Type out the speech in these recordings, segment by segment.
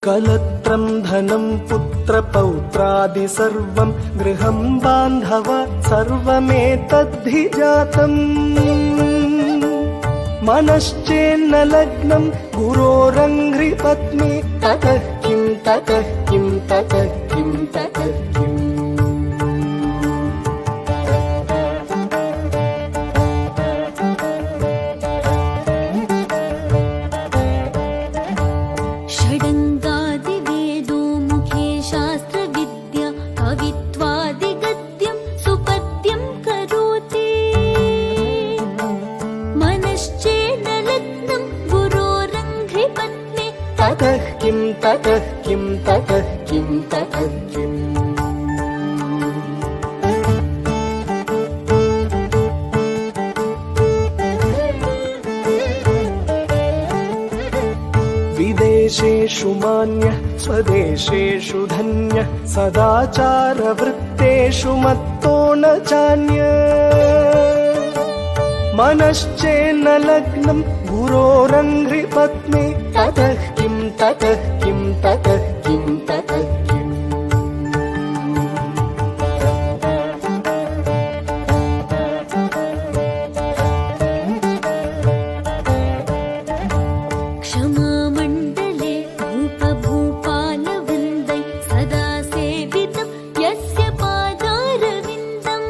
कलत्रं धनं पुत्रपौत्रादि सर्वं गृहं बान्धव सर्वमेतद्धि जातम् मनश्चेन्न लग्नं गुरोरङ्घ्रिपत्नी ततः किं ततः किं ततः किं ततः किम् ततः किं ततः किं ततः किं ततः किम् विदेशेषु मान्यः स्वदेशेषु धन्यः सदाचारवृत्तेषु मत्तो न चान्यः मनश्चेन्न लग्नं गुरोरङ्घ्रिपत्नी ततः किं ततः किं ततः किं ततः किम् क्षमामण्डले भूपभूपालवृन्दै सदा सेवितं यस्य पादारविन्दम्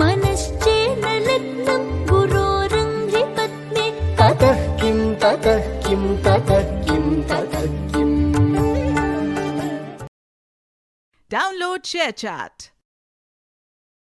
मनश्चेन्न लग्नं गुरोरङ्घ्रिपत्नी ततः किं ततः किं ततः किं ततः किम् Download ShareChat.